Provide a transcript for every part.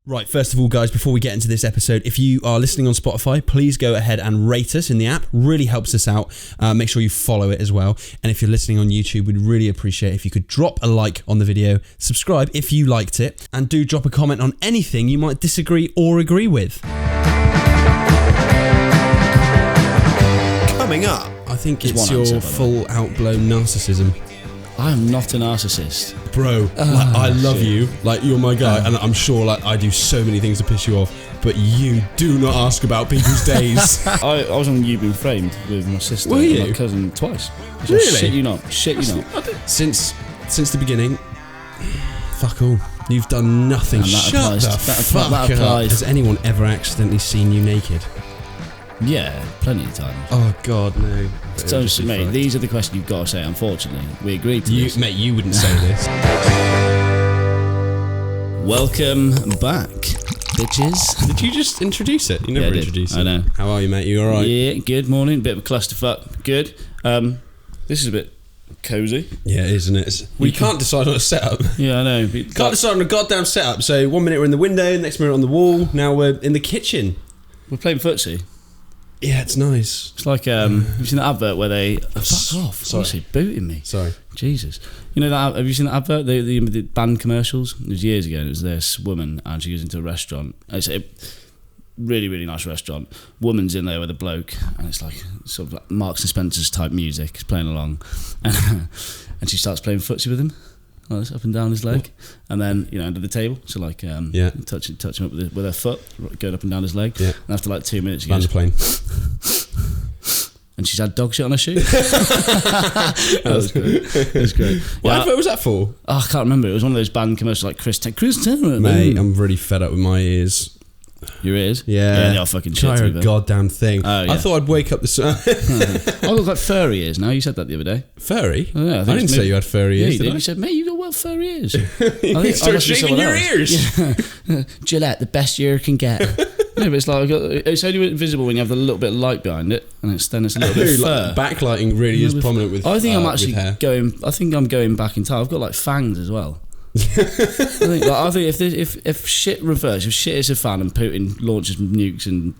Right, first of all, guys, before we get into this episode, if you are listening on Spotify, please go ahead and rate us in the app. Really helps us out. Make sure you follow it as well. And if you're listening on YouTube, we'd really appreciate if you could drop a like on the video, subscribe if you liked it, and do drop a comment on anything you might disagree or agree with. Coming up, I think it's your full out-blown narcissism. I am not a narcissist. Bro, I love you. Like, you're my guy, and I'm sure like I do so many things to piss you off, but you do not ask about people's days. I was on You've Been Framed with my sister and my cousin twice. Really? Shit you not. Since the beginning, fuck all. You've done nothing. Shut the fuck up. Has anyone ever accidentally seen you naked? Yeah, plenty of times. Oh God, no. So, mate, these are the questions you've got to say. Unfortunately, we agreed to this. Mate, you wouldn't say this. Welcome back, bitches. Did you just introduce it? You never introduced it. I know. How are you, mate? You all right? Yeah, good morning. Bit of a clusterfuck. Good. This is a bit cozy. Yeah, isn't it? We can't decide on a setup. Yeah, I know. Can't decide on a goddamn setup. So 1 minute we're in the window, next minute on the wall. Now we're in the kitchen. We're playing footsie. Yeah, it's nice. It's like, have you seen that advert where they... fuck off. Sorry. Honestly, booting me. Sorry. Jesus. You know that? Have you seen that advert? The band commercials? It was years ago. It was this woman and she goes into a restaurant. It's a really, really nice restaurant. Woman's in there with a bloke and it's like sort of like Marks and Spencer's type music. He's playing along. And she starts playing footsie with him. Like this, up and down his leg, and then under the table, so like touch him up with her foot, going up and down his leg. Yeah. And after like 2 minutes, she goes, plane. And she's had dog shit on her shoe. That was great. That was great. What was that for? Oh, I can't remember. It was one of those band commercials, like Chris Taylor. Mate, I'm really fed up with my ears. Your ears? Yeah. They are fucking shit. Try a goddamn thing. Oh, yeah. I thought I'd wake up this... I look like furry ears now. You said that the other day. Furry? Oh, yeah, I didn't say you had furry ears, did. You said, mate, you got well furry ears. You start shaving your ears. Yeah. Gillette, the best ear can get. No, but it's like it's only visible when you have a little bit of light behind it, and then it's a little bit fur. Backlighting really is prominent with. I think I'm actually going. I think I'm going back in time. I've got like fangs as well. I think if shit reverse, if shit is a fan and Putin launches nukes and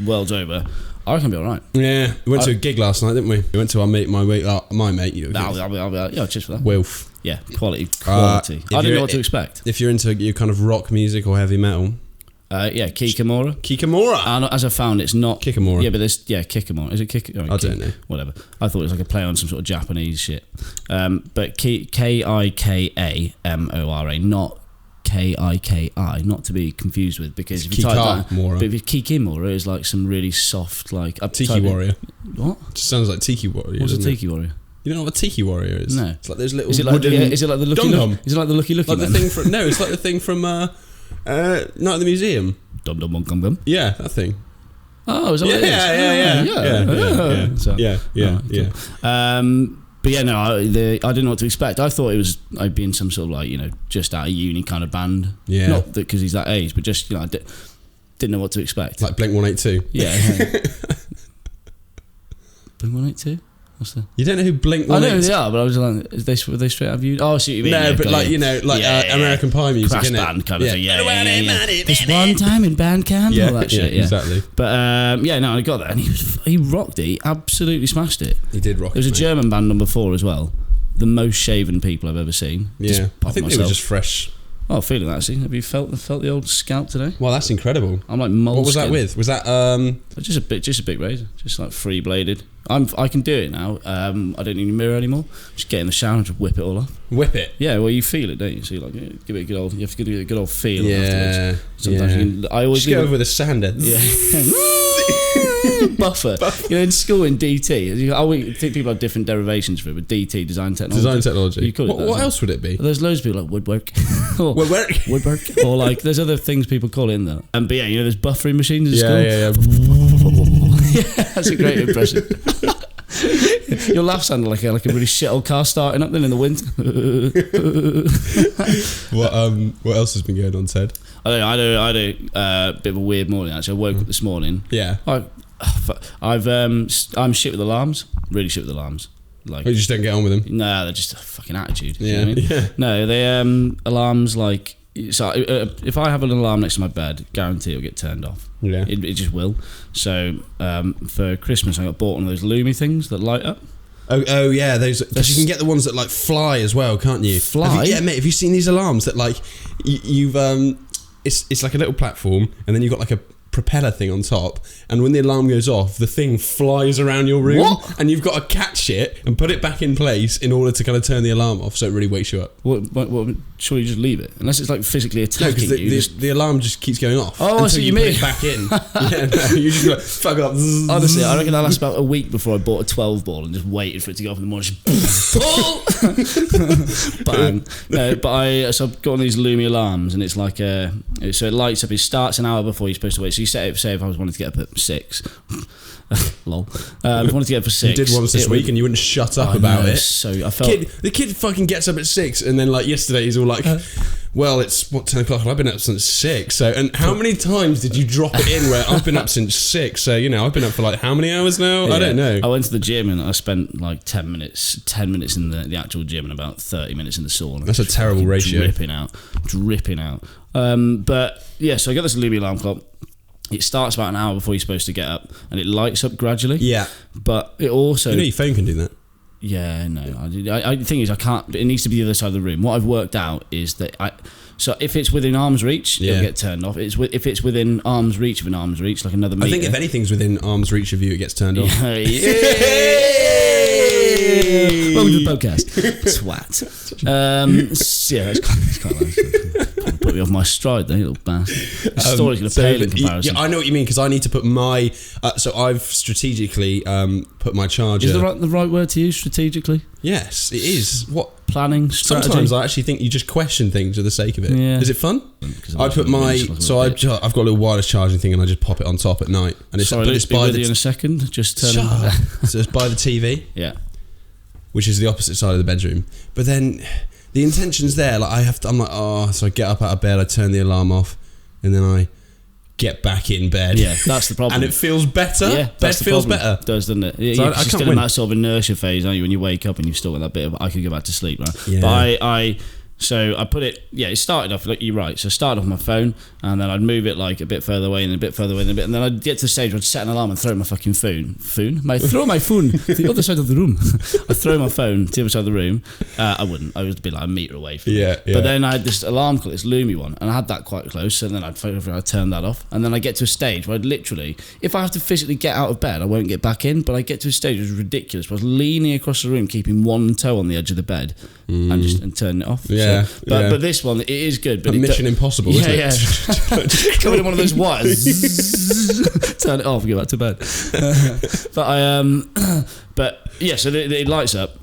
world's over, I reckon I'll be alright. Yeah, we went to a gig last night, didn't we? We went to my mate. I'll cheers for that. Wilf. Yeah, quality. I didn't know what to expect. If you're into your kind of rock music or heavy metal. Kikamora. Kikamora. As I found, it's not Kikamora. Yeah, but there's Kikamora. Is it Kikamora? I don't know. Whatever. I thought it was like a play on some sort of Japanese shit. But Kikamora, not Kiki, not to be confused with, because if you type that, but if Kikimora is like some really soft, like Tiki Warrior. What? It just sounds like Tiki Warrior. What's a Tiki Warrior? You don't know what a Tiki Warrior is? No. It's like those little. Is it like the Lucky Lucky? Is it like the Lucky Lucky? Like the thing from it's like the thing from Night at the Museum. Dum dum dum dum. Yeah, that thing. Oh, is that what it is? Yeah. But yeah, no, I didn't know what to expect. I thought I'd be in some sort of like just out of uni kind of band. Yeah. Not that because he's that age, but just I didn't know what to expect. Like Blink 182. Yeah. Blink 182. What's that? You don't know who Blink 182? I know who they are, but I was like, were they straight out of uni? Oh, I see what you mean. No, but like American Pie music, crash isn't it? band kind of thing. Yeah. This one time in band camp, all that shit. Yeah, exactly. But I got that, and he rocked it. He absolutely smashed it. He did rock it. There was a German band number 4 as well. The most shaven people I've ever seen. Yeah, I think they were just fresh. Oh, feeling that actually. Have you felt the old scalp today? Well, that's incredible. I'm like moleskin. What was that with? Was that just a big razor, just like 3-bladed. I can do it now. I don't need a mirror anymore. Just get in the shower and just whip it all off. Whip it? Yeah, well, you feel it, don't you? So you give it a good old. You have to give it a good old feel afterwards. Sometimes you can. I always just go over with a sander. Yeah. Buffer. In school in DT, I think people have different derivations for it, but DT, design technology. What else would it be? There's loads of people like woodwork. Woodwork. Or like there's other things people call it in there. But yeah, there's buffering machines in school. Yeah. That's a great impression. Your laugh sounded like a really shit old car starting up then in the wind. What else has been going on, Ted? I had a bit of a weird morning actually. I woke up this morning. Yeah. I'm shit with alarms. Really shit with alarms. Like, you just don't get on with them? No, they're just a fucking attitude. Yeah. You know what I mean? Yeah. No, they alarms like So if I have an alarm next to my bed, guarantee it'll get turned off. Yeah. It just will. So for Christmas, I got bought one of those Lumi things that light up. Oh yeah, those, because you can get the ones that like fly as well, can't you? Fly? Yeah, mate. Have you seen these alarms that like you've it's like a little platform, and then you've got like a propeller thing on top, and when the alarm goes off, the thing flies around your room. What? And you've got to catch it and put it back in place in order to kind of turn the alarm off, so it really wakes you up. What surely you just leave it, unless it's like physically No, attacking because the alarm just keeps going off. Oh, I see what you put mean. it back in. Yeah, no, you just go, fuck up. Honestly, I reckon that lasts about a week before I bought a 12 ball and just waited for it to go off in the morning. Just pull! Bang. No, but so I've got one of these Lumi alarms, and it's like so it lights up. It starts an hour before you're supposed to wait. So you set it. Say if I wanted to get up at 6. Lol. If I wanted to get up for 6. You did once this week, and you wouldn't shut up about it. So I felt The kid fucking gets up at 6, and then like yesterday he's all like, well, it's 10 o'clock. I've been up since 6. So, and how many times did you drop it in where I've been up since 6? So, you know, I've been up for like how many hours now? I don't know. I went to the gym and I spent like 10 minutes in the actual gym and about 30 minutes in the sauna. That's a terrible ratio. Dripping out. But yeah, so I got this Lumi alarm clock. It starts about an hour before you're supposed to get up, and it lights up gradually. Yeah. But it also... You know your phone can do that. Yeah, no. The thing is, I can't... It needs to be the other side of the room. What I've worked out is that so if it's within arm's reach, it'll get turned off. If it's within arm's reach of an arm's reach, like another meter... I think if anything's within arm's reach of you, it gets turned off. Welcome to the Pubcast. Twat. Yeah, that's quite nice. Put me off my stride there, you little bastard. The story's going to pale in comparison. Yeah, I know what you mean, because I need to put my... so I've strategically put my charger... Is the right word to use, strategically? Yes, it is. What? Planning, strategy? Sometimes I actually think you just question things for the sake of it. Yeah. Is it fun? I put my... So I've got a little wireless charging thing, and I just pop it on top at night. And it's, Sorry, let's be with you in a second. Just turn it. So it's by the TV. Yeah. Which is the opposite side of the bedroom. But then the intention's there. Like I'm like, oh, so I get up out of bed, I turn the alarm off, and then I get back in bed. Yeah, that's the problem. And it feels better. Yeah, bed feels better. It does, doesn't it? Yeah, So you're I still can't in win. that sort of inertia phase, aren't you? When you wake up and you've still got that bit of, I could go back to sleep, right? Yeah. But so I put it, it started off, like you're right, so I started off my phone, and then I'd move it like a bit further away and a bit further away and then I'd get to the stage where I'd set an alarm and throw my fucking phone to the other side of the room. I'd throw my phone to the other side of the room. I wouldn't, I would be like a metre away from it. But then I had this alarm clock, this Lumi one, and I had that quite close, and then I'd turn that off, and then I get to a stage where I'd literally, if I have to physically get out of bed, I won't get back in, but I get to a stage which is ridiculous, where I was leaning across the room, keeping one toe on the edge of the bed, and turning it off. Yeah. But this one, it is good. But Mission Impossible, isn't it? Yeah. Coming in one of those wires. Turn it off and go back to bed. But yeah, so it lights up.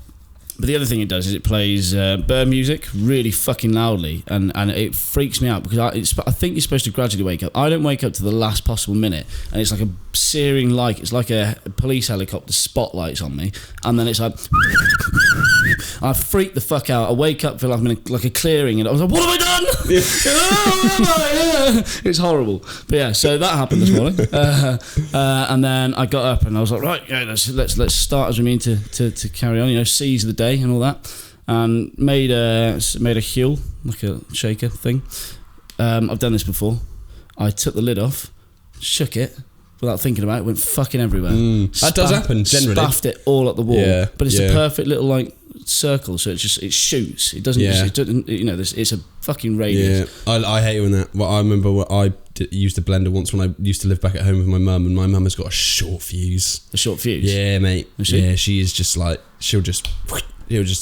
But the other thing it does is it plays bird music really fucking loudly, and it freaks me out because I think you're supposed to gradually wake up. I don't wake up to the last possible minute, and it's like a searing light. It's like a police helicopter spotlights on me, and then it's like I freak the fuck out. I wake up, feel like I'm in like a clearing, and I was like, "What have I done?" It's horrible. But yeah, so that happened this morning, and then I got up and I was like, "Right, yeah, let's start as we mean to carry on. You know, seize the day and all that." And made a Huel, like a shaker thing. I've done this before. I took the lid off, shook it without thinking about it, went fucking everywhere. That does happen generally. Spaffed it all at the wall. Yeah, but it's a perfect little like circle, so it shoots. It doesn't. Yeah. It doesn't. You know, it's a fucking radius. Yeah, I hate when that. Well, I remember I used a blender once when I used to live back at home with my mum, and my mum has got a short fuse. A short fuse. Yeah, mate. She? She is just like she'll just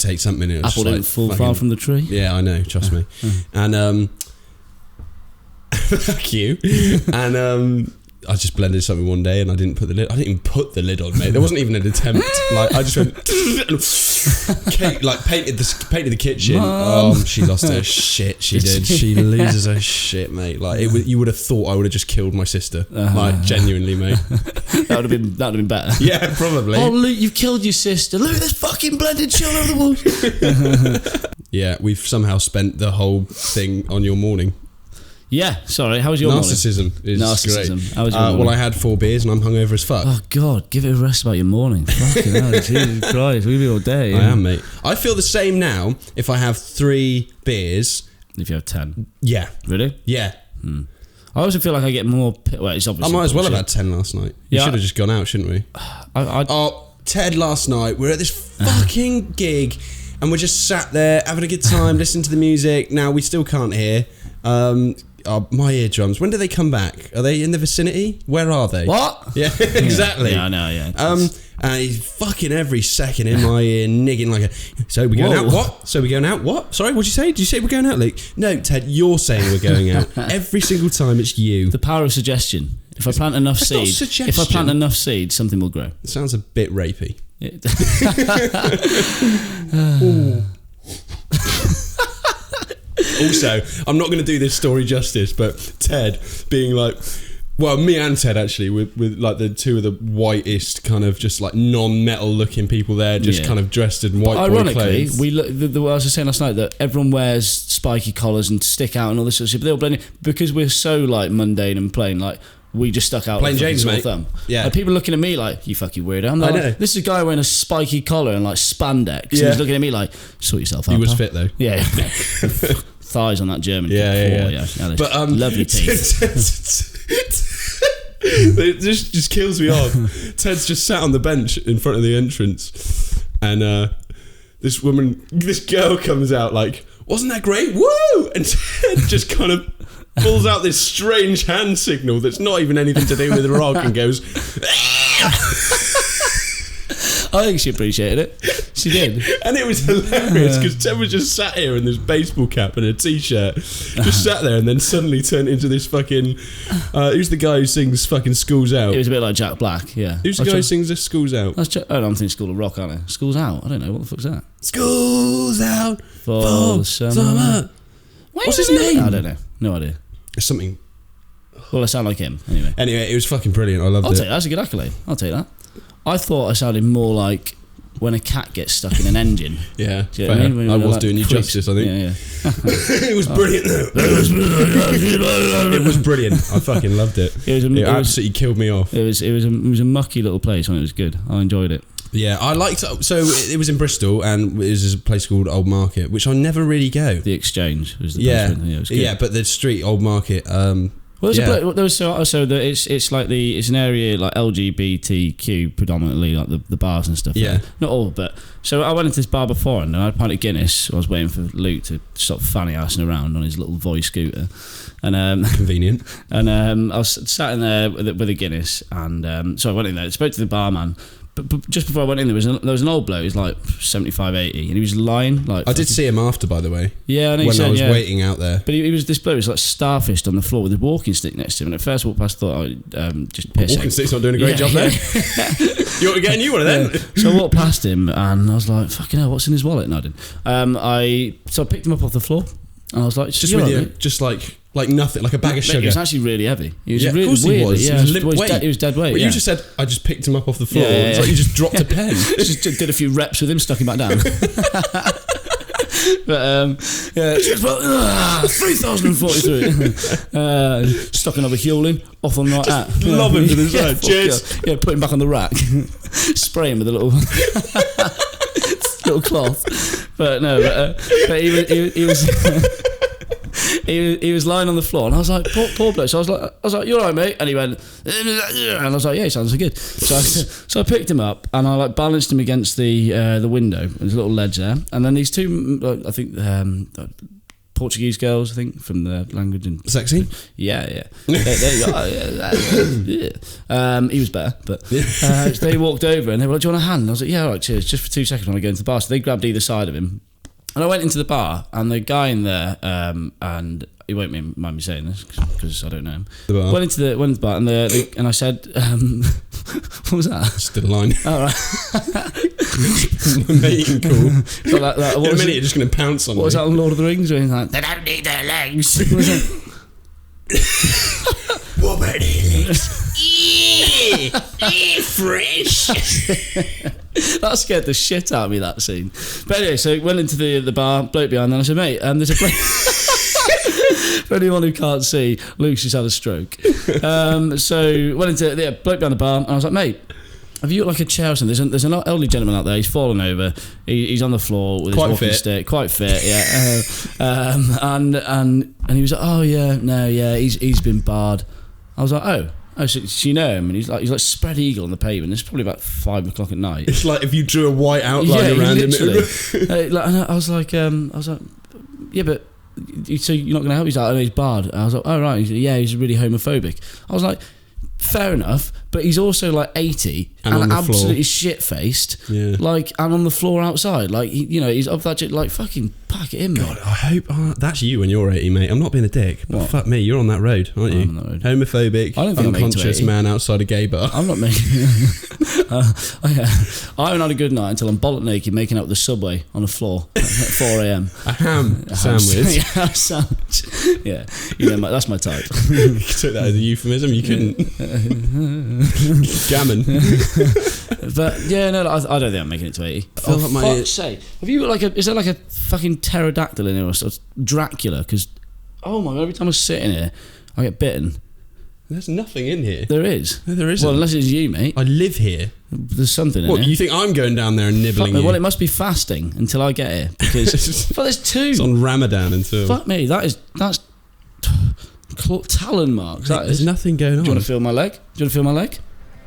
take something. And Apple didn't fall far from the tree. Yeah, I know. Trust me. And fuck you. And I just blended something one day and I didn't even put the lid on, mate. There wasn't even an attempt. Like I just went painted the kitchen. Mum. Oh, she lost her shit. She did. She loses her shit, mate. Like you would have thought I would have just killed my sister. Like genuinely, mate. That would have been better. Yeah, probably. Oh, Luke, you've killed your sister. Look at this fucking blended shit all over the walls. Yeah, we've somehow spent the whole thing on your morning. Yeah, sorry. How was your Narcissism morning? is great. How was your morning? Well, I had 4 beers and I'm hungover as fuck. Oh God, give it a rest about your morning. Fucking hell, Jesus Christ, we'll be all day. I am, mate. I feel the same now if I have 3 beers if you have 10. Yeah. Really? Yeah. I also feel like I get more... Well, it's obviously I might as well have bullshit. had 10 last night. We should have just gone out, shouldn't we? Ted, last night, we're at this fucking gig and we're just sat there having a good time, listening to the music. Now, we still can't hear. My eardrums, when do they come back? Are they in the vicinity? Where are they? What? Yeah, exactly. Yeah, I know, yeah. And he's fucking every second in my ear, nigging like a... So we're going out, what? So we're going out, what? Sorry, what'd you say? Did you say we're going out, Luke? No, Ted, you're saying we're going out. Every single time it's you. The power of suggestion. If I plant enough seeds, something will grow. It sounds a bit rapey. Also, I'm not going to do this story justice, but Ted being like... Well, me and Ted actually, with like the two of the whitest kind of just like non-metal looking people there, just kind of dressed in white boy clothes. We look. I was just saying last night that everyone wears spiky collars and stick out and all this sort of shit, but they all blend in because we're so like mundane and plain. Like we just stuck out plain James, mate. Thumb. Yeah, like, people looking at me like, you fucking weirdo. I'm like, I know. This is a guy wearing a spiky collar and like spandex. And he's looking at me like, sort yourself out. He was fit though. Yeah. Thighs on that German. Yeah. But lovely teeth. It just kills me off. Ted's just sat on the bench in front of the entrance, and this girl comes out like, wasn't that great? Woo! And Ted just kind of pulls out this strange hand signal that's not even anything to do with rock and goes, I think she appreciated it. She did. And it was hilarious because Ted was just sat here in this baseball cap and a t-shirt, just sat there, and then suddenly turned into this fucking who's the guy who sings fucking School's Out? It was a bit like Jack Black. Yeah. Who's the guy who sings this School's Out? I'm thinking School of Rock, aren't I? School's Out. I don't know, what the fuck's that? School's out for the summer. What's his name? I don't know. No idea. It's something. Well, I sound like him anyway. It was fucking brilliant. I loved it. That's a good accolade. I'll take that. I thought I sounded more like when a cat gets stuck in an engine. Yeah, do you know what I mean? I was doing you justice, I think. Yeah. It was brilliant though. It was brilliant. I fucking loved it. It absolutely killed me off. It was a mucky little place and it was good. I enjoyed it. Yeah, I liked it. So it was in Bristol and it was a place called Old Market, which I never really go. The Exchange was the place. Yeah, it was good. Yeah, but the street Old Market. Well, it's an area like LGBTQ predominantly, like the bars and stuff. Yeah, not all, but so I went into this bar before and I had a pint of Guinness. I was waiting for Luke to stop fanny assing around on his little Voice scooter, and convenient. And I was sat in there with a Guinness, and so I went in there, spoke to the barman. But just before I went in, there was an old bloke. He was like 75, 80, and he was lying. Like I did see him after, by the way. Yeah, I know. When I was waiting out there. But he was this bloke. He was like starfished on the floor with a walking stick next to him. And at first, I walked past, I thought, just piss. Walking stick's not doing a great job there. You want to get a new one of them? So I walked past him, and I was like, "Fucking hell, what's in his wallet?" And I didn't. So I picked him up off the floor, and I was like, "Just with you, just like nothing, like a bag of sugar." It was actually really heavy. He was really of course weird. He was. Yeah, he was limp weight. He was dead weight. Well, you just said I just picked him up off the floor. Yeah. It's like you just dropped a pen. Just did a few reps with him, stuck him back down. But 3043. Stuck another heel in, off on like that. Lob him to the side. Cheers. Yeah, put him back on the rack. Spray him with a little cloth. But no, but he was. He was lying on the floor, and I was like, poor bloke. So I was like, "You all right, mate?" And he went, and I was like, "Yeah, he sounds good." So I picked him up, and I like balanced him against the window. There's a little ledge there, and then these two, I think, Portuguese girls, I think, from the language and sexy. Yeah. He was better, but they walked over and they were like, "Do you want a hand?" And I was like, "Yeah, all right, cheers." Just for 2 seconds when I go into the bar. So they grabbed either side of him. And I went into the bar, and the guy in there, and he won't mind me saying this because I don't know him. Went into the bar, and and I said, "What was that?" Still a line. All right. Mating call. So in a minute, you're just going to pounce on me. What was that on Lord of the Rings? Where he's like, "They don't need their legs." What was that? What about their legs? Fresh. That scared the shit out of me, that scene. But anyway, so went into the bar, bloke behind, and I said, "Mate, there's a bloke." For anyone who can't see, Luke's just had a stroke. So went into bloke behind the bar, and I was like, "Mate, Have you got like a chair or something? There's an elderly gentleman out there. He's fallen over. He's on the floor with his walking stick. Quite fit, yeah. And he was like, oh yeah, no, yeah, he's been barred. I was like, oh, so you know him? And he's like spread eagle on the pavement. It's probably about 5 o'clock at night. It's like if you drew a white outline around him. And I was like, yeah, but so you're not going to help? He's like, oh, he's barred. And I was like, oh right. He's like, yeah, he's really homophobic. I was like, fair enough, but he's also like 80 and absolutely shit-faced, like, and on the floor outside, like, he's of that shit, like, fucking pack it in, mate. God, I hope that's you when you're 80, mate. I'm not being a dick, but fuck me, you're on that road, aren't you? I'm on that road. Homophobic, unconscious man outside a gay bar. I'm not making I haven't had a good night until I'm bollock naked making out with the subway on the floor at 4 a.m. A ham sandwich. Yeah, a sandwich. Yeah, that's my type. You took that as a euphemism. You couldn't. Gammon. But yeah, no, I don't think I'm making it to 80. I feel like fuck's sake. Have you got is there like a fucking pterodactyl in here or Dracula? Because, oh my god, every time I sit in here, I get bitten. There's nothing in here. There is. No, there isn't. Well, unless it's you, mate. I live here. There's something in here. What, you think I'm going down there and nibbling you? Well, it must be fasting until I get here. Because, but there's 2. It's on Ramadan until... Fuck me, that's talon marks. There's nothing going on. Do you want to feel my leg?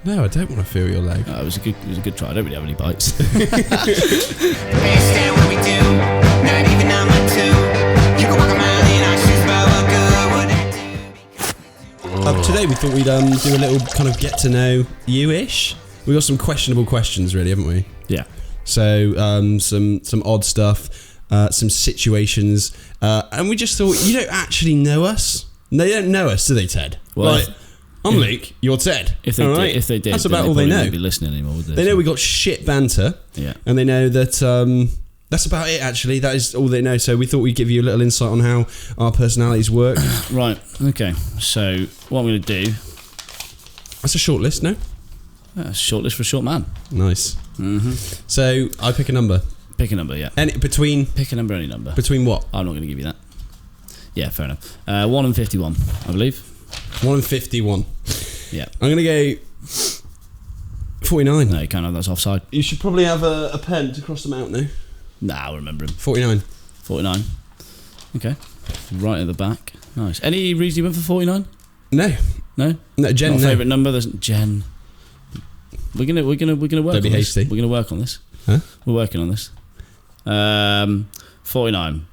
No, I don't want to feel your leg. It was a good try. I don't really have any bites. Today we thought we'd do a little kind of get to know you-ish. We got some questionable questions, really, haven't we? Yeah. So some odd stuff, some situations, and we just thought, you don't actually know us. They don't know us, do they, Ted? Well, like, I'm Luke, you're Ted. If they did, that's about all they know. Wouldn't be listening anymore, would they? They know we got shit banter. Yeah. And they know that that's about it. Actually, that is all they know. So we thought we'd give you a little insight on how our personalities work. Right. Okay. So what I'm going to do. That's a short list, no? Yeah, a short list for a short man. Nice. Mm-hmm. So I pick a number. Pick a number, yeah. Pick a number, any number. Between what? I'm not going to give you that. Yeah, fair enough. 1 and 51, I believe. 1 and 51. Yeah. I'm going to go 49. No, you can't have, that's offside. You should probably have a pen to cross them out now. Nah, I'll remember him. 49. 49. Okay. Right at the back. Nice. Any reason you went for 49? No. No? No, Jen. Not a favourite number. There's Jen. We're gonna work. Don't be on hasty. This. We're gonna work on this. Huh? We're working on this. 49.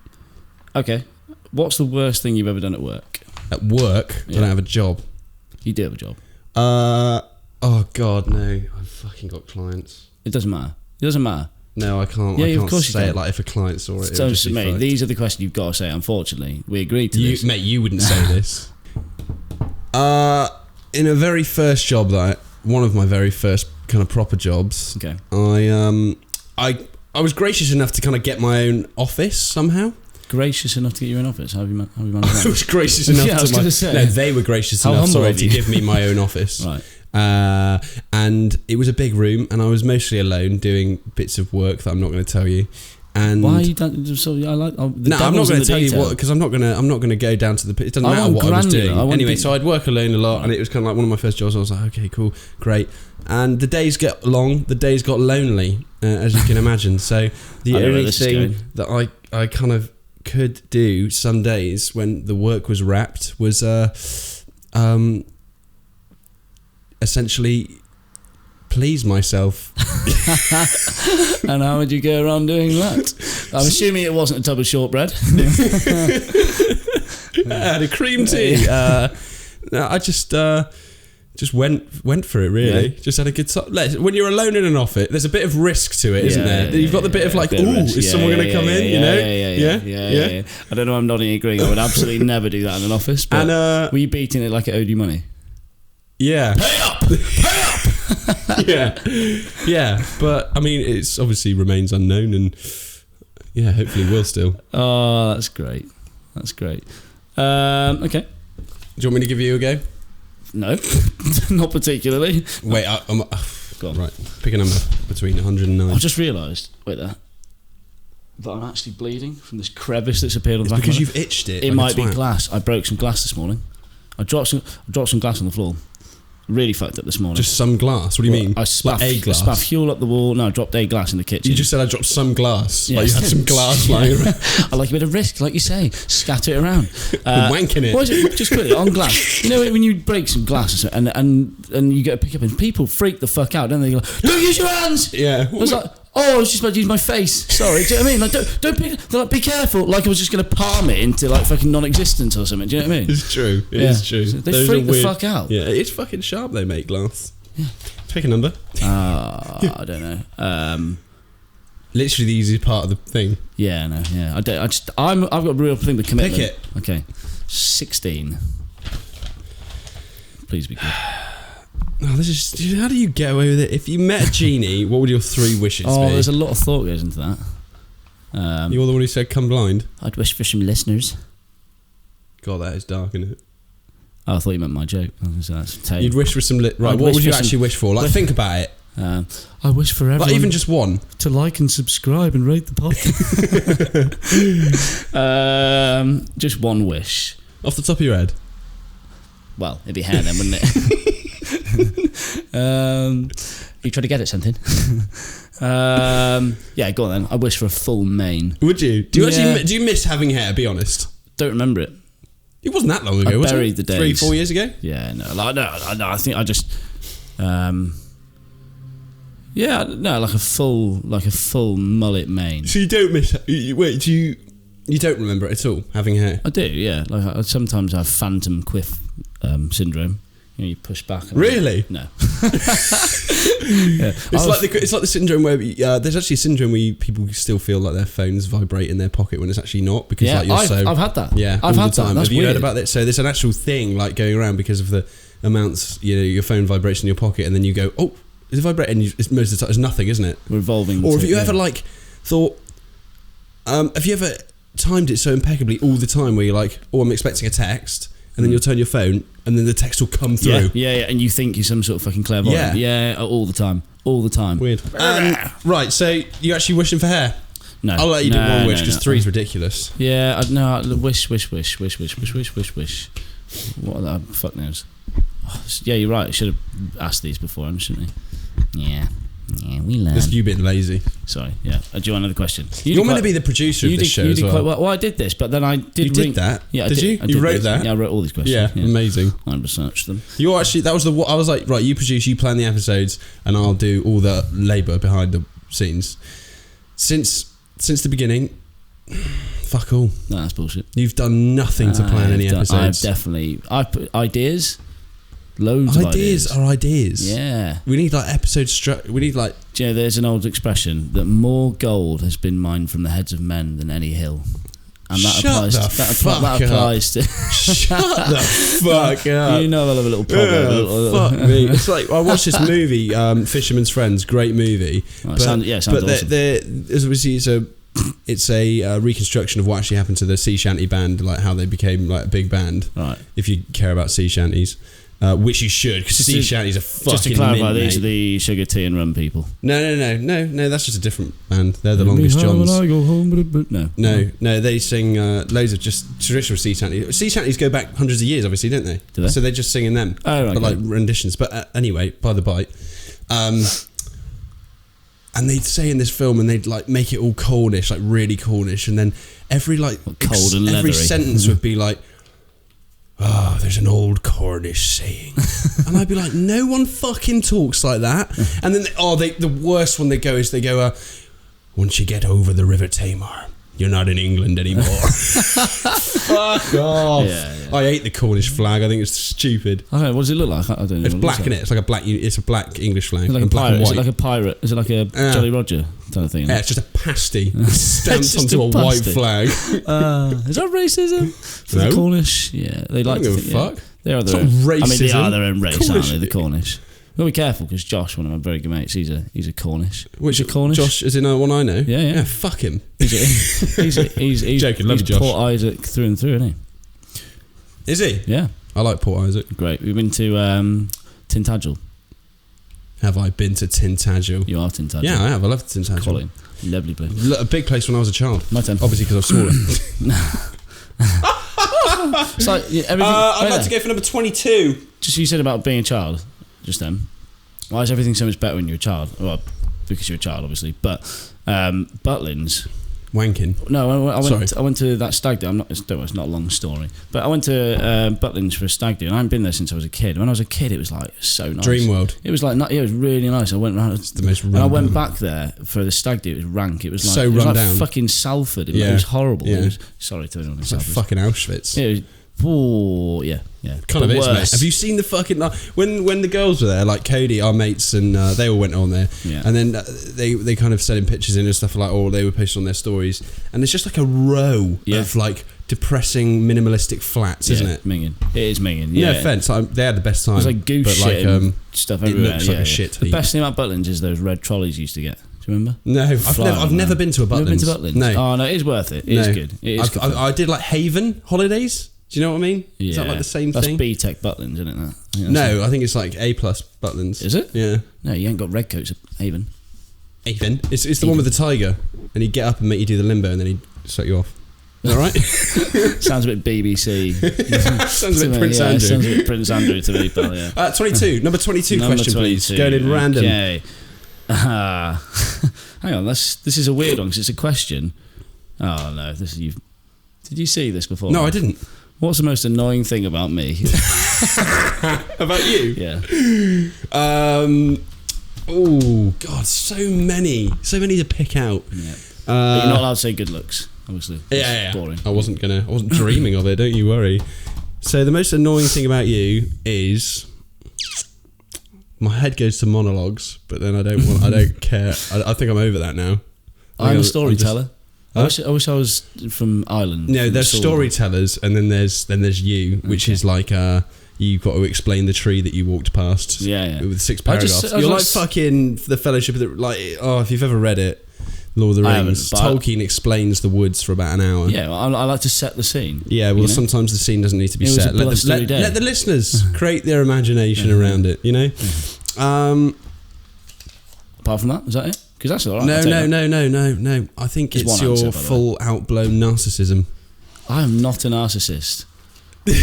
Okay. What's the worst thing you've ever done at work? At work? Yeah. I don't have a job. You do have a job. Oh God, no! I've fucking got clients. It doesn't matter. It doesn't matter. No, I can't. Yeah, I can't of course say it like if a client saw it. So, it would mate, these are the questions you've got to say. Unfortunately, we agreed to this. Mate, you wouldn't say this. In a very first job one of my very first kind of proper jobs. Okay. I was gracious enough to kind of get my own office somehow. Gracious enough to get your own office? How have you managed that? I was gracious enough No, they were gracious enough, to give me my own office. Right. And it was a big room, and I was mostly alone doing bits of work that I'm not going to tell you. And why are you done? So I like. I'm not going to tell you what, because I'm not going to go down to the. It doesn't matter what I was doing. Anyway, so I'd work alone a lot, and it was kind of like one of my first jobs. I was like, okay, cool, great. And the days get long. The days got lonely, as you can imagine. So the only thing that I kind of could do some days when the work was wrapped was essentially please myself. And how would you go around doing that? I'm assuming it wasn't a tub of shortbread. I had a cream tea. No, I just went for it, really. Yeah. Just had a good time. When you're alone in an office, there's a bit of risk to it, isn't there? You've got the bit of like, is someone going to come in? Yeah. I don't know, I'm nodding agreeing. I would absolutely never do that in an office. But were you beating it like it owed you money? Yeah. Pay up! Pay up! Yeah. But I mean, it's obviously remains unknown, and yeah, hopefully will still. Oh, that's great. Okay. Do you want me to give you a go? No, not particularly. Wait, go on. Right, pick a number between 100 and 9. I've just realised, that I'm actually bleeding from this crevice that's appeared on the back. Because you've itched it. It might be glass. I broke some glass this morning. I dropped some glass on the floor. really fucked up this morning. Just some glass? What do you mean? I spat a glass? I spat fuel up the wall. No, I dropped a glass in the kitchen. You just said I dropped some glass. Yeah. Like you had some glass lying around. I like a bit of risk, like you say. Scatter it around. Wanking it. What is it? Just quickly, on glass. You know when you break some glass and you go to pick up and people freak the fuck out, don't they? They go, don't use your hands! Yeah. I was like, I was just about to use my face. Sorry. Do you know what I mean? Like, don't pick. They're like, be careful. Like I was just going to palm it into like fucking non-existence or something. Do you know what I mean? It's true. It is true. So they freak the fuck out. Yeah, it's fucking sharp they make glass. Yeah. Pick a number. I don't know. Literally the easiest part of the thing. Yeah, no, yeah. I've got a real thing with commitment. Pick it. Okay. 16. Please be good. Oh, this is. How do you get away with it? If you met a genie, what would your 3 wishes be? There's a lot of thought goes into that. You're the one who said come blind. I'd wish for some listeners. God, that is dark, isn't it? Oh, I thought you meant my joke. So that's You'd wish for some... right, what would you actually wish for? Like, think about it. I wish for everyone... Like, even just one. To like and subscribe and rate the podcast. Just one wish. Off the top of your head? Well, it'd be hair then, wouldn't it? You try to get at something? Yeah, go on then. I wish for a full mane. Would you? Do you miss having hair, be honest? Don't remember it. It wasn't that long ago, was it? I buried the days. 3-4 years ago? Yeah, no. I think I just... yeah, no, like a full mullet mane. So you don't miss... Wait, you don't remember it at all, having hair? I do, yeah. Like I sometimes have phantom quiff syndrome. You know, you push back. Really? No. Yeah. It's like the syndrome where there's actually a syndrome where people still feel like their phones vibrate in their pocket when it's actually not, because I've had that. Yeah, I've all had the time. That. Have you heard about that? So there's an actual thing like going around because of the amounts your phone vibrates in your pocket, and then you go, oh, is it vibrating? And most of the time it's nothing, isn't it? Revolving. Or have you ever like thought? Have you ever timed it so impeccably all the time where you're like, oh, I'm expecting a text, and then you'll turn your phone, and then the text will come through. Yeah, and you think you're some sort of fucking clairvoyant. Yeah, all the time. Weird. Right, so you actually wishing for hair? No. I'll let you do one wish, because 3's ridiculous. Yeah, wish. What the fuck knows? Yeah, you're right. I should have asked these before, shouldn't I? Yeah, we learn. Just you being lazy. Sorry, yeah. Do you want another question? You're meant to be the producer of this show as well. Well, I did this, but then I did... You did that? Yeah, did you? You wrote that? Yeah, I wrote all these questions. Yeah, amazing. I researched them. You're actually... That was I was like, right, you produce, you plan the episodes, and I'll do all the labour behind the scenes. Since the beginning, fuck all. No, that's bullshit. You've done nothing to plan any episodes. I've put ideas... Loads of ideas. Ideas are ideas. Yeah. We need like episode we need like... Do you know, there's an old expression that more gold has been mined from the heads of men than any hill. And that applies to... Shut the fuck up. You know I love a little proverb. Fuck me. It's like, I watched this movie, Fisherman's Friends, great movie. Oh, sounds awesome. It's a reconstruction of what actually happened to the sea shanty band, like how they became like a big band. Right. If you care about sea shanties. Which you should, because sea shanties are fucking just to clarify, mint, these are the sugar tea and rum people. No, that's just a different band. They're the Longest Johns. I go home, No, they sing loads of just traditional sea shanties. Sea shanties go back hundreds of years, obviously, don't they? Do they? So they're just singing them, but like renditions. But anyway, by the by, and they'd say in this film, and they'd like make it all Cornish, like really Cornish, and then every cold and every leathery sentence would be like, oh, there's an old Cornish saying. And I'd be like, no one fucking talks like that. And then, the worst one they go, once you get over the River Tamar, you're not in England anymore. Fuck off. Yeah. I hate the Cornish flag. I think it's stupid. I don't know, what does it look like? I don't know. It's black, isn't it? It's like a black English flag. Is it like a pirate? Is it like a pirate? Is it like a Jolly Roger kind of thing? Yeah, it's just a pasty stamped onto a white flag. Is that racism? For the Cornish? Yeah, they like to think. Fuck. They are their own. I mean, they are their own race, aren't they? The Cornish. You've got to be careful, because Josh, one of my very good mates, he's a Cornish. Which is Cornish? Josh is in one I know. Yeah. Fuck him. He's joking. Love Josh. Port Isaac through and through, isn't he? Is he? Yeah. I like Port Isaac. Great. We've been to Tintagel. Have I been to Tintagel? You are Tintagel. Yeah, I have. I love Tintagel. Colin. Lovely place. A big place when I was a child. My turn. Obviously, because I was smaller. It's like everything. I'd like to go for number 22. Just you said about being a child. just then. Why is everything so much better when you're a child? Well, because you're a child, obviously. But Butlins. Wanking. No, I went to that stag do. It's not a long story, but I went to Butlins for a stag do, and I haven't been there since I was a kid. When I was a kid, it was like so nice. Dream world. It was like it was really nice. I went around. It's the most. And I went back there for the stag do. It was rank. It was like so it was run like down. Fucking Salford. It was horrible. Yeah. Sorry to anyone in It's like Salford. fucking Auschwitz. Yeah, it was, oh yeah. Kind of is, worse. mate. Have you seen the fucking when the girls were there, like Cody, our mates, and they all went on there, and then they kind of sending pictures in and stuff like, they were posting on their stories, and there's just like a row of like depressing minimalistic flats, isn't it? Minging. It is minging. Yeah. No offense, they had the best time. There's like goose shit and stuff everywhere. It looks like a shit. The best thing about Butlins is those red trolleys you used to get. Do you remember? No, I've never been to a Butlins. Never been to Butlins? No. Oh no, it is worth it. It is good. It is good. I did like Haven holidays. Do you know what I mean? Yeah. Is that like the same That's thing? That's B-Tech Butlins, isn't it? No, I think it's like A+ Butlins. Is it? Yeah. No, you ain't got red coats at Haven. Haven? It's the one with the tiger, and he'd get up and make you do the limbo, and then he'd set you off. Is that right? Sounds a bit BBC. Sounds a bit Prince Andrew. Sounds a bit Prince Andrew to me, pal, yeah. 22. Number 22 Number question, 22, please. Going in random. Okay. Hang on, this is a weird one, because it's a question. Oh, no. Did you see this before? No, I didn't. What's the most annoying thing about me? About you? Yeah. Oh, God, so many to pick out. Yeah. But you're not allowed to say good looks, obviously. Yeah. Boring. I wasn't dreaming of it, don't you worry. So the most annoying thing about you is my head goes to monologues, but then I don't care. I think I'm over that now. I'm a storyteller. I wish I was from Ireland. No, there's storytellers, and then there's you, which is like you've got to explain the tree that you walked past. Yeah. With 6 paragraphs. You're like fucking the Fellowship of the, like, if you've ever read it, Lord of the Rings, Tolkien explains the woods for about an hour. Yeah, well, I like to set the scene. Yeah, well, sometimes the scene doesn't need to be set. Let the listeners create their imagination around it, you know? Apart from that, is that it? Because that's all right. No. I think it's your full out-blown narcissism. I am not a narcissist.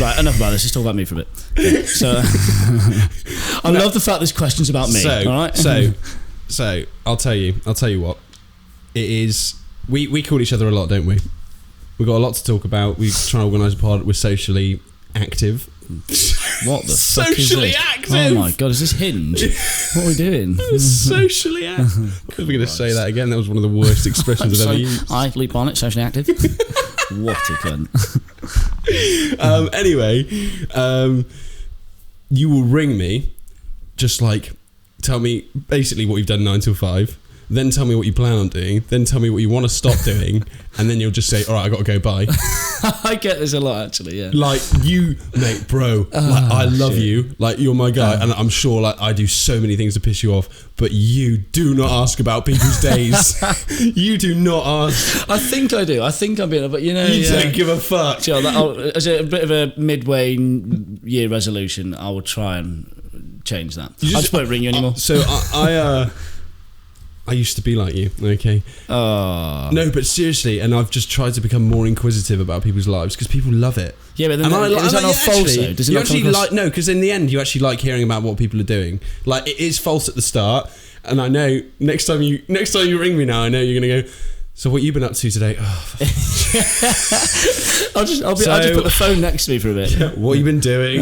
Right, enough about this. Let's talk about me for a bit. Okay, so, I love the fact this question's about me. All right. So I'll tell you what. It is. We call each other a lot, don't we? We've got a lot to talk about. We try and organise a pod. We're socially active. What the fuck is socially this? active? Oh my god, is this Hinge? What are we doing? Socially active. I was going to say that again. That was one of the worst expressions I've ever used. Hi, Lee Bonnet, socially active. What a cunt. Anyway, you will ring me, just like tell me basically what you've done 9 till 5. Then tell me what you plan on doing. Then tell me what you want to stop doing, and then you'll just say, "All right, I got to go. Bye." I get this a lot, actually. Yeah. Like you, mate, bro. Like, I love you. Like you're my guy, and I'm sure like I do so many things to piss you off. But you do not ask about people's days. You do not ask. I think I do. I think I'm being, but you don't give a fuck. Sure, as a bit of a midway year resolution, I will try and change that. I just won't ring you anymore. So I used to be like you, okay? No, but seriously, and I've just tried to become more inquisitive about people's lives because people love it. Yeah, but then is that not false though? Does it not actually like no? Because in the end, you actually like hearing about what people are doing. Like it is false at the start, and I know next time you ring me now, I know you're gonna go. So what you been up to today? Oh, I'll just put the phone next to me for a bit. Yeah, what you been doing?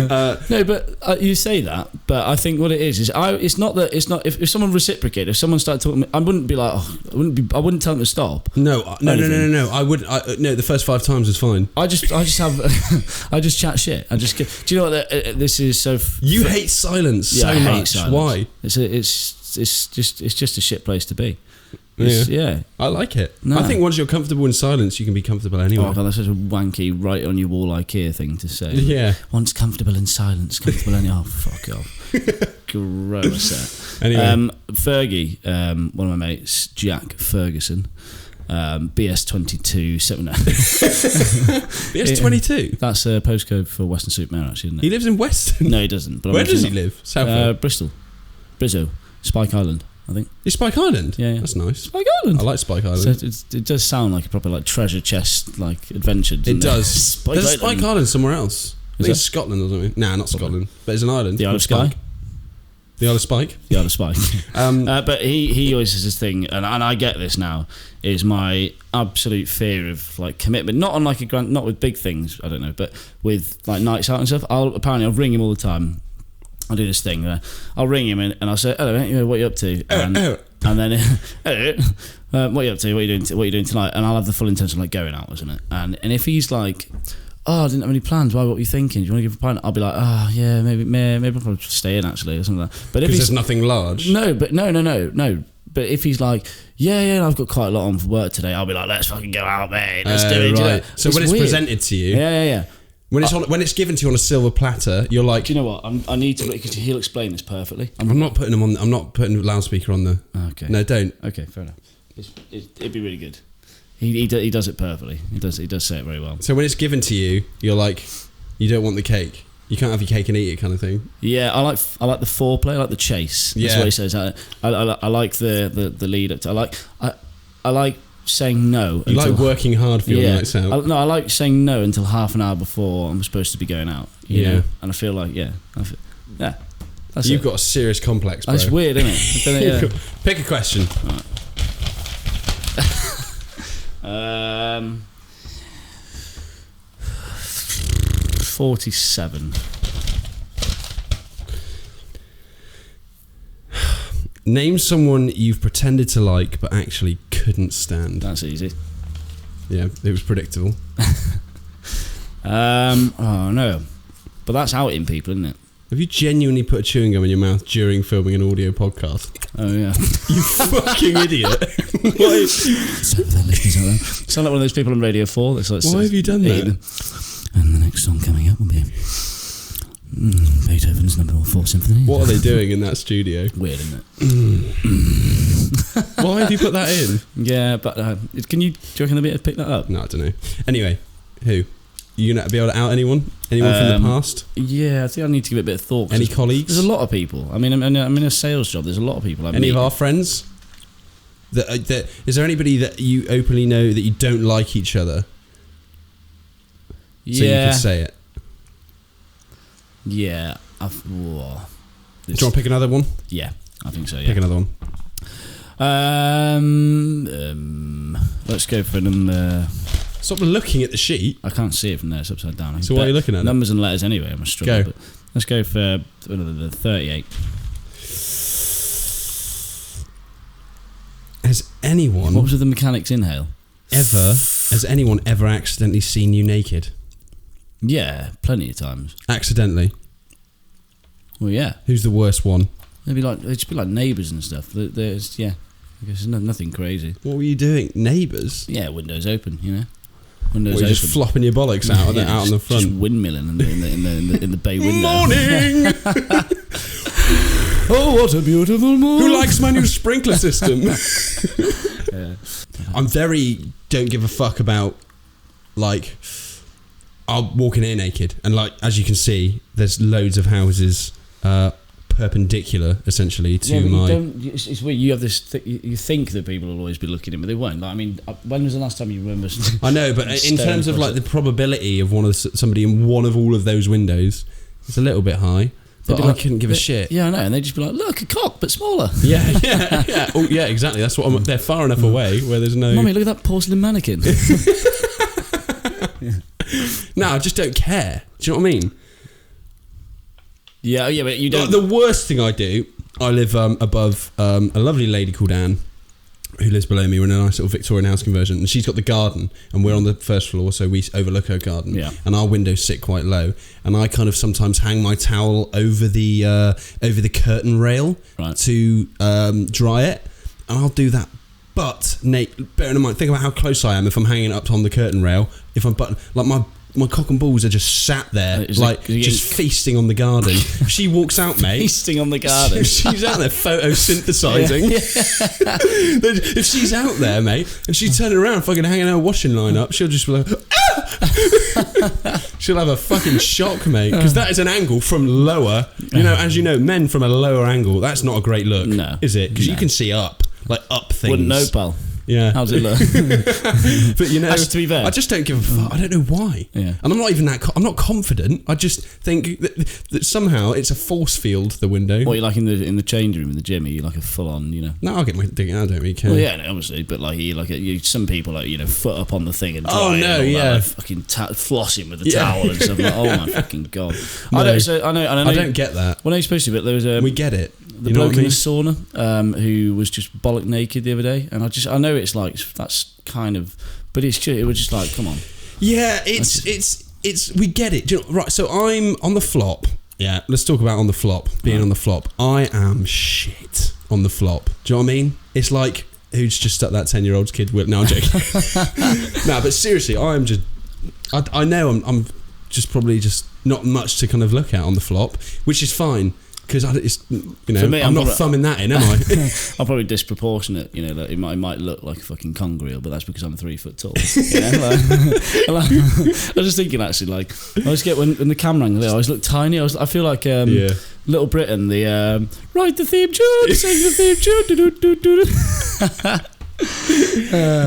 No, but you say that, but I think what it is it's not if someone reciprocated, if someone started talking, I wouldn't be like, I wouldn't tell them to stop. No. I wouldn't. No, the first 5 times was fine. I just chat shit. Do you know what this is? So you hate silence so much. Silence. Why? It's just a shit place to be. Yeah, I like it. No. I think once you're comfortable in silence, you can be comfortable anywhere. Oh god, that's such a wanky, right on your wall IKEA thing to say. Yeah. Once comfortable in silence, comfortable anywhere. Oh, fuck off. Gross. Anyway. Fergie, one of my mates, Jack Ferguson, BS22 BS22? That's a postcode for Western Supermare, actually, isn't it? He lives in Western? No, he doesn't. But where does he live? South Bristol. Brizzo. Spike Island, I think. Is Spike Island? Yeah. That's nice. Spike Island. I like Spike Island. So it does sound like a proper like treasure chest like adventure. It does. There's Spike Island somewhere else. I think it's Scotland or something. Nah, not Scotland. But it's an island. The Isle of Skye? The Isle of Spike? The Isle of Spike. But he always has this thing, and I get this now, is my absolute fear of like commitment. Not on like not with big things, I don't know, but with like nights out and stuff. I'll ring him all the time. I'll do this thing where I'll ring him and I'll say, hello mate, what are you up to? And then, what are you up to? What are you doing tonight? And I'll have the full intention of like going out, isn't it? And if he's like, oh, I didn't have any plans. Why? What were you thinking? Do you want to give a pint? I'll be like, oh yeah, maybe I'll probably stay in actually or something like that. But if there's nothing large. No. But if he's like, yeah, I've got quite a lot on for work today, I'll be like, let's fucking go out, mate. Let's do it. Right. So when it's presented to you, yeah. When it's given to you on a silver platter, you're like, do you know what? I need to, because he'll explain this perfectly. I'm not putting him on. I'm not putting a loudspeaker on the. Okay. No, don't. Okay, fair enough. It'd be really good. He does it perfectly. He does say it very well. So when it's given to you, you're like, you don't want the cake. You can't have your cake and eat it, kind of thing. Yeah, I like the foreplay. I like the chase. That's what he says. I like the lead up to. I like saying no. You like working hard for your nights out. I like saying no until half an hour before I'm supposed to be going out. You know? And I feel like that's You've got a serious complex, bro. That's weird, isn't it? Pick a question. Right. 47. Name someone you've pretended to like but actually couldn't stand. That's easy. Yeah, it was predictable. Oh no, but that's outing people, isn't it? Have you genuinely put a chewing gum in your mouth during filming an audio podcast? Oh yeah. You fucking idiot. Why? So for the listeners out there, sound like one of those people on Radio 4. That's like, why have you done that? And the next song coming up will be Beethoven's No. 4 Symphony. What are they doing in that studio? Weird, isn't it? Why have you put that in? Yeah, but do you reckon they'll be able to pick that up? No, I don't know. Anyway, who? You gonna be able to out anyone? Anyone from the past? Yeah, I think I need to give it a bit of thought. Any colleagues? There's a lot of people. I mean, I'm in a sales job. There's a lot of people. Any of our friends? Is there anybody that you openly know that you don't like each other? So you could say it. Yeah. Do you want to pick another one? Yeah, I think so. Yeah. Pick another one. Let's go for them. Stop looking at the sheet. I can't see it from there. It's upside down. So what are you looking at? Numbers and letters anyway. I'm a struggle. Go. But let's go for the 38. Has anyone... What was with the mechanics inhale? Has anyone ever accidentally seen you naked? Yeah, plenty of times. Accidentally? Well, yeah. Who's the worst one? They'd just be like neighbours and stuff. There's, I guess there's nothing crazy. What were you doing? Neighbours? Yeah, windows open, you know. Windows open. Just flopping your bollocks out on the front. Just windmilling in the bay window. Morning! Oh, what a beautiful morning! Who likes my new sprinkler system? I'm very don't give a fuck about, like, I'll walk in here naked, and like as you can see, there's loads of houses perpendicular essentially to it's weird. You have this. You think that people will always be looking in, but they won't. Like, I mean, when was the last time you remember? I know, but in terms of like the probability of somebody in one of all of those windows, it's a little bit high. But I couldn't give a shit. Yeah, I know, and they'd just be like, "Look, a cock, but smaller." Yeah. Oh, yeah, exactly. That's what they're far enough away where there's no. Mummy, look at that porcelain mannequin. No, I just don't care. Do you know what I mean? Yeah, but you don't. The worst thing I do, I live above a lovely lady called Anne, who lives below me. We're in a nice little Victorian house conversion, and she's got the garden, and we're on the first floor, so we overlook her garden. Yeah. And our windows sit quite low, and I kind of sometimes hang my towel over the curtain rail to dry it, and I'll do that. But Nate, bearing in mind, think about how close I am if I'm hanging up on the curtain rail. If I'm my cock and balls are just sat there, just feasting on the garden. If she walks out, mate. Feasting on the garden. She's out there photosynthesizing. Yeah. If she's out there, mate, and she's turning around, fucking hanging her washing line up, she'll just be like, ah! She'll have a fucking shock, mate, because that is an angle from lower. You know, as you know, men from a lower angle, that's not a great look, is it? Because you can see up things. Wouldn't know, pal. Yeah. How does it look? But you know, Actually, to be fair, I just don't give a fuck. I don't know why. Yeah. And I'm not even that. I'm not confident. I just think that somehow it's a force field. The window. What you like in the change room in the gym? Are you like a full on? You know. No, I'll get my digging. I don't really care. Well, yeah, no, obviously, but like some people like foot up on the thing and dry Oh, no, and all yeah. that, like, fucking flossing with the Yeah. towel and stuff. Like, oh my fucking god! No. I don't get that. Well, no, you're supposed to, but there was We get it. the You know bloke what I in mean? the sauna who was just bollock naked the other day, and I know it's like that's kind of, but it was just like, come on. Yeah, it's we get it. Do you know, right, so I'm on the flop. Yeah, let's talk about on the flop. Being on the flop. I am shit on the flop. Do you know what I mean? It's like, who's just stuck that 10-year-old's kid with... No, I'm joking. No, but seriously, I'm just... I know I'm just probably just not much to kind of look at on the flop, which is fine. Because I'm not thumbing that in, am I? I'm probably disproportionate, you know. Like it might look like a fucking congreel, but that's because I'm 3 foot tall. You know? I was just thinking, actually, like I always get when the camera angle, I always look tiny. I feel like Little Britain, the write the theme tune, sing the theme tune.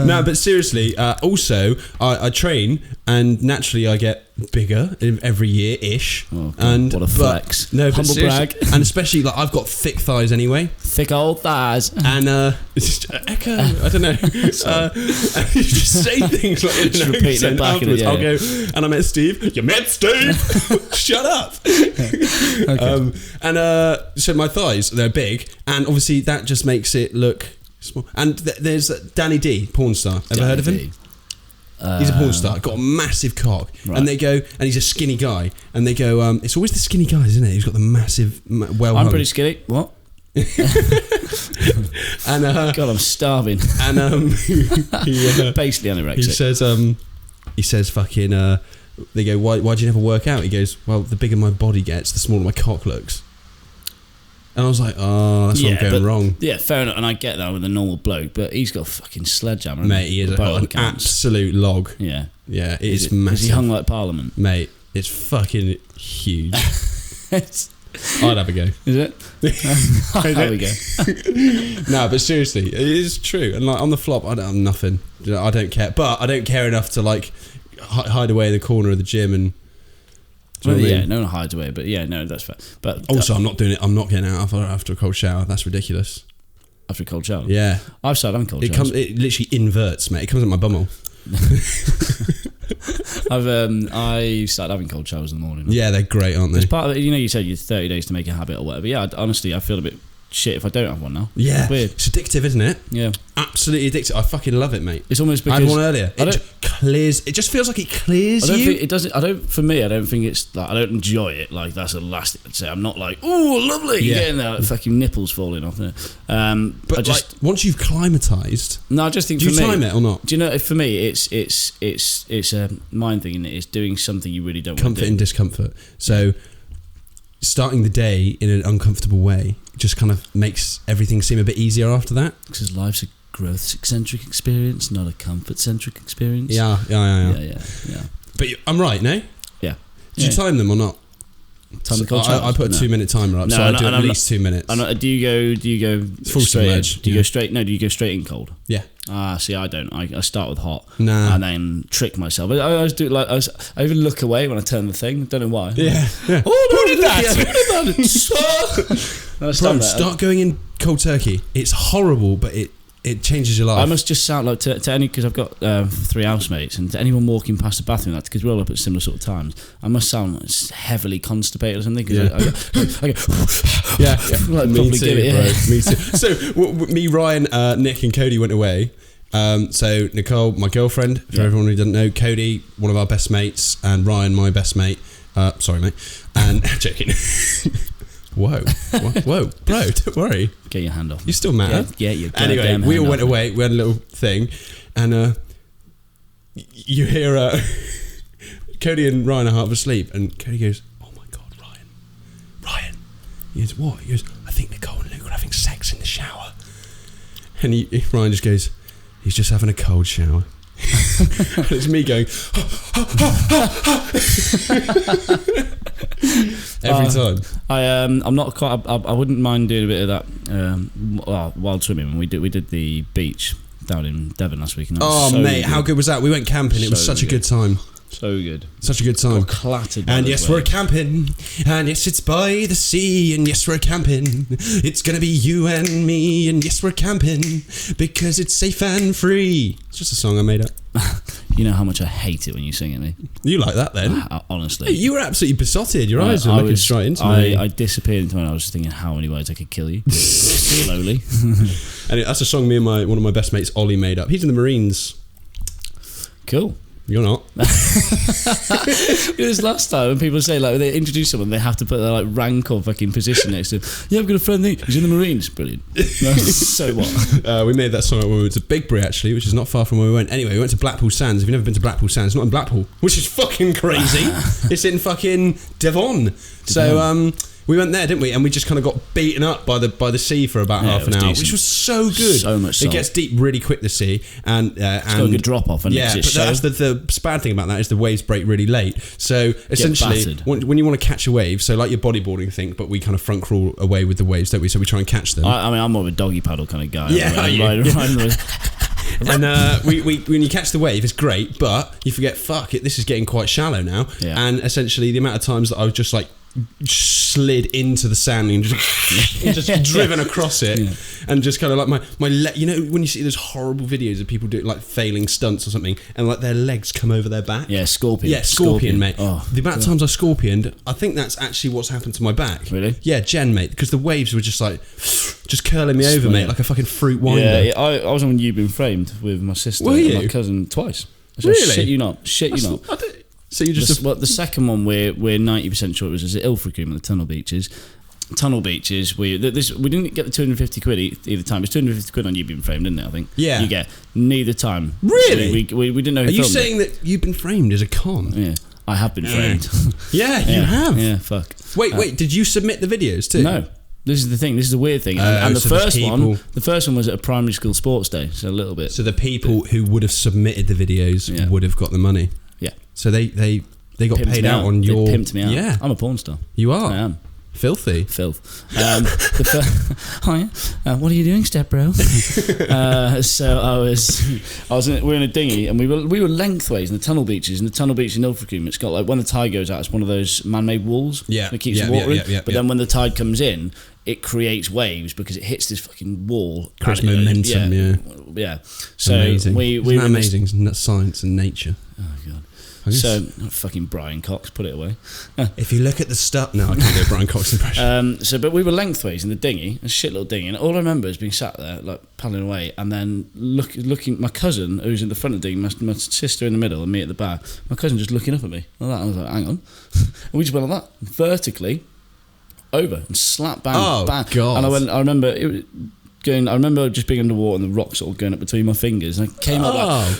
No, but seriously, also I train and naturally I get bigger every year ish. Oh, and what a flex! No, but humble brag. And especially like I've got thick thighs anyway, thick old thighs. And it's just echo. I don't know. And you just say things like just repeat it back. I'll go and I met Steve. You met Steve? Shut up. Okay. So my thighs, they're big, and obviously that just makes it look small. And there's Danny D, porn star. Ever heard of him? He's a porn star, got a massive cock, right. And they go, and he's a skinny guy, and they go, it's always the skinny guys, isn't it? He's got the massive, I'm pretty skinny. What? And God, I'm starving. And basically anorexic. He says, fucking. They go, why do you never work out? He goes, well, the bigger my body gets, the smaller my cock looks. And I was like, oh, that's what I'm going wrong. Yeah, fair enough. And I get that with a normal bloke, but he's got a fucking sledgehammer. Mate, he is an absolute log. Yeah. Yeah, it's massive. Is he hung like Parliament? Mate, it's fucking huge. I'd have a go. Is it? There we go. No, but seriously, it is true. And like on the flop, I don't have nothing. I don't care. But I don't care enough to like hide away in the corner of the gym and... Well, yeah, no one hides away, but yeah, no, that's fair. But also, I'm not doing it. I'm not getting out after a cold shower. That's ridiculous. After a cold shower, yeah, I've started having cold showers. It literally inverts, mate. It comes at my bumhole. I started having cold showers in the morning. Yeah, they're great, aren't they? It's part of it. You know, you said you're 30 days to make a habit or whatever. Yeah, honestly, I feel a bit shit if I don't have one now. Yeah, it's weird. It's addictive, isn't it? Yeah, absolutely addictive. I fucking love it, mate. It's almost because I had one earlier. It just feels like it clears you. Think it doesn't. For me, I don't think it's like I don't enjoy it. Like that's the last thing I'd say. I'm not like, oh, lovely. Yeah. Getting there, like, fucking nipples falling off there. But I just once you've climatised, no, I just think. Do you time it or not? Do you know? For me, it's a mind thing, and it's doing something you really don't want to do. Comfort in discomfort. So starting the day in an uncomfortable way just kind of makes everything seem a bit easier after that. Because life's a growth-centric experience, not a comfort-centric experience. Yeah. But I'm right, no? Yeah. Do you time them or not? Time the cold showers? I put a 2-minute timer up, so I do at least 2 minutes. Do you go full straight? Do you go straight? No, do you go straight in cold? Yeah. See, I don't. I start with hot, and then trick myself. I always do like I even look away when I turn the thing. Don't know why. Yeah. Oh, who did that? Start going in cold turkey. It's horrible, but it changes your life. I must just sound like to any, because I've got 3 housemates, and to anyone walking past the bathroom, that's because we're all up at similar sort of times. I must sound like heavily constipated or something. Cause I go yeah. Like Me too, bro. Me too. So me, Ryan, Nick, and Cody went away. So Nicole, my girlfriend, for everyone who doesn't know, Cody, one of our best mates, and Ryan, my best mate. Sorry, mate. And joking. Whoa, bro, don't worry. Get your hand off me. You're still mad? Yeah, you. Anyway, we all went away. We had a little thing, and you hear Cody and Ryan are half asleep, and Cody goes, "Oh my God, Ryan." He goes, "What?" He goes, "I think Nicole and Luke are having sex in the shower." And Ryan just goes, "He's just having a cold shower." And it's me going every time. I'm not quite. I wouldn't mind doing a bit of that wild swimming when we did the beach down in Devon last week. And that Oh, was so mate, good. how good was that? We went camping. It was So such a good time. So good. Such a good time. Got clattered. And yes, we're camping. And yes, it's by the sea. And yes, we're camping. It's gonna be you and me. And yes, we're camping because it's safe and free. It's just a song I made up. You know how much I hate it when you sing at me. You like that then? Honestly. Hey, you were absolutely besotted. Your eyes were looking straight into me. I disappeared into when I was just thinking how many ways I could kill you. Slowly. And that's a song me and one of my best mates, Ollie, made up. He's in the Marines. Cool. You're not. It was last time when people say, like, when they introduce someone, they have to put their, like, rank or fucking position next to them. Yeah, I've got a friend there. He's in the Marines. Brilliant. So what? We made that song when we went to Bigbury, actually, which is not far from where we went. Anyway, we went to Blackpool Sands. If you've never been to Blackpool Sands, it's not in Blackpool, which is fucking crazy. It's in fucking Devon. So, we went there, didn't we? And we just kind of got beaten up by the sea for about half an hour, which was so good. So much salt. It gets deep really quick, the sea, and it's got a good drop off. And yeah, but that's the bad thing about that is the waves break really late. So essentially, when you want to catch a wave, so like your bodyboarding thing, but we kind of front crawl away with the waves, don't we? So we try and catch them. I mean, I'm more of a doggy paddle kind of guy. Yeah, And when you catch the wave, it's great, but you forget, fuck it, this is getting quite shallow now. Yeah. And essentially, the amount of times that I was just like slid into the sand and just driven across it, and just kind of like my you know when you see those horrible videos of people doing like failing stunts or something, and like their legs come over their back. Yeah, scorpion, mate. Oh, the amount of times I scorpioned, I think that's actually what's happened to my back. Really? Yeah, Jen, mate, because the waves were just like just curling me over, mate, like a fucking fruit winder. Yeah, I was on You've Been Framed with my sister and my cousin twice. Really? Shit you not. So you just the second one we're 90% sure it was at Ilfracombe at the Tunnel Beaches. We didn't get the 250 quid either time. It's 250 quid on You've Been Framed, isn't it? I think. Yeah. You get neither time. Really? We didn't know. Who Are you filmed saying that You've Been Framed as a con? Yeah, I have been framed. Yeah, you have. Yeah, fuck. Wait. Did you submit the videos too? No. This is the thing. This is the weird thing. And the first one was at a primary school sports day, so a little bit. So the people who would have submitted the videos would have got the money. Yeah. So they got paid out on your. They pimped me out. Yeah. I'm a porn star. You are. I am. Filthy. Filth. Hi. What are you doing, step bro? So we're in a dinghy, and we were lengthways in the Tunnel Beaches. In the Tunnel Beach in Ilfracombe, it's got like when the tide goes out, it's one of those man-made walls. Yeah. That keeps the water in. But then when the tide comes in, it creates waves because it hits this fucking wall. Creates momentum. Yeah. So amazing. Isn't that amazing? Isn't that science and nature? Oh god. So fucking Brian Cox, put it away. If you look at the stuff, no, I can't do a Brian Cox impression. But we were lengthways in the dinghy, a shit little dinghy, and all I remember is being sat there like paddling away, and then looking. My cousin, who's in the front of the dinghy, my sister in the middle, and me at the back. My cousin just looking up at me like that. I was like, hang on, and we just went like that vertically over and slap bang. Oh bang. god! And I remember just being underwater and the rocks sort of going up between my fingers, and I came up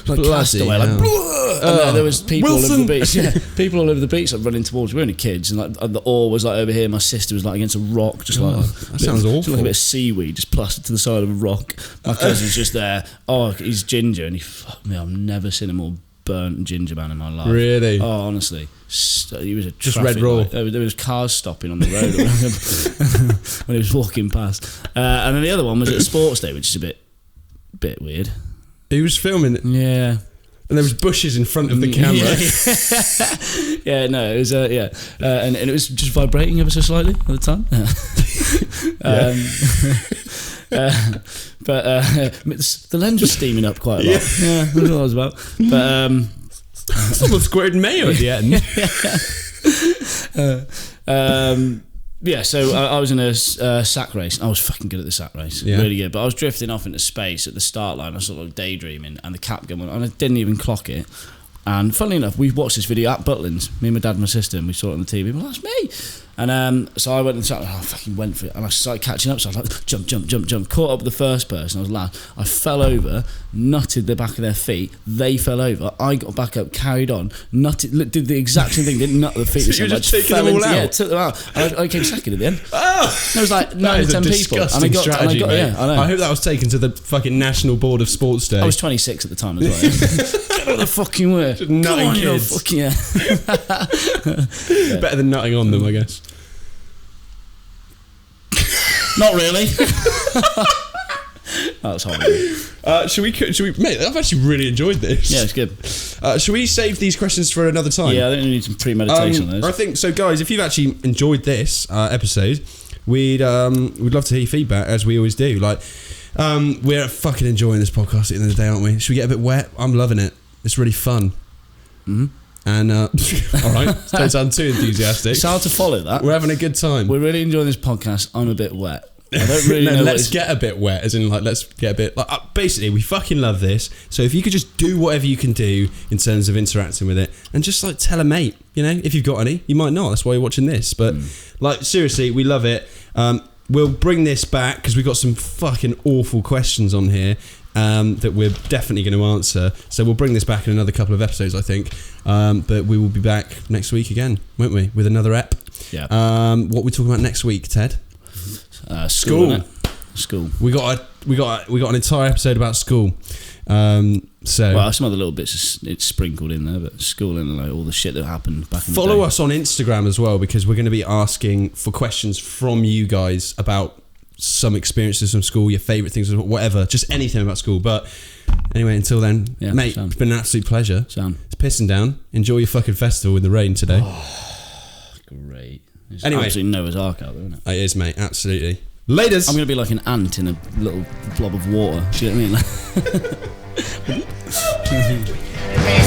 like castaway, like, and there was people all over the beach. Yeah, people all over the beach like running towards. We were only kids, and like the oar was like over here. My sister was like against a rock, just that sounds awful. Like a bit of seaweed just plastered to the side of a rock. My cousin's just there. Oh, he's ginger, and he fucked me. I've never seen a more burnt ginger man in my life. Really? Oh, honestly. He was a just red raw. There was cars stopping on the road when he was walking past. And then the other one was at a sports day, which is a bit weird. He was filming it. Yeah. And there was bushes in front of the camera. Yeah, no, it was and it was just vibrating ever so slightly at the time. But the lens was steaming up quite a lot. Yeah, that's what it was about. But someone squirted mayo at the end. So I was in a sack race. I was fucking good at the sack race, really good. But I was drifting off into space at the start line. I was sort of daydreaming, and the cap gun went on. I didn't even clock it. And funnily enough, we watched this video at Butlins. Me and my dad and my sister, and we saw it on the TV. Well, that's me. And so I went and I fucking went for it, and I started catching up. So I was like, jump, caught up with the first person. I was last. I fell over, nutted the back of their feet. They fell over. I got back up, carried on, nutted, did the exact same thing. Didn't nut the feet. So you were just taking them all out. Yeah, took them out. I came second at the end. Oh, there was like 9 or 10 people. And I got strategy, mate. Yeah, I know. I hope that was taken to the fucking National Board of Sports Day. I was 26 at the time as well. Get out of the fucking way. Just nutting kids. Fucking Better than nutting on them, I guess. Not really. That's horrible. Should we, mate? I've actually really enjoyed this. Yeah, it's good. Should we save these questions for another time? Yeah, I think we need some premeditation on those. I think so, guys. If you've actually enjoyed this episode, we'd love to hear your feedback, as we always do. Like, we're fucking enjoying this podcast at the end of the day, aren't we? Should we get a bit wet? I'm loving it. It's really fun. Mm-hmm. And all right, don't sound too enthusiastic. It's hard to follow that. We're having a good time. We're really enjoying this podcast. I'm a bit wet. I don't really know. Let's get a bit wet, as in like let's get a bit. Like, basically, we fucking love this. So if you could just do whatever you can do in terms of interacting with it, and just like tell a mate, you know, if you've got any, you might not. That's why you're watching this. But like seriously, we love it. We'll bring this back because we've got some fucking awful questions on here. That we're definitely going to answer. So we'll bring this back in another couple of episodes, I think. But we will be back next week again, won't we? With another ep. Yeah. What are we talking about next week, Ted? School. We got an entire episode about school. Well, some other little bits it's sprinkled in there, but school and like all the shit that happened back in the day. Follow us on Instagram as well, because we're going to be asking for questions from you guys about some experiences from school, your favourite things, whatever, just anything about school. But anyway, until then, mate, it's been an absolute pleasure. It's pissing down. Enjoy your fucking festival in the rain today. Oh, great. It's anyway, absolutely Noah's Ark out there, isn't it? It is, mate, absolutely. Laters. I'm going to be like an ant in a little blob of water. Do you know what I mean?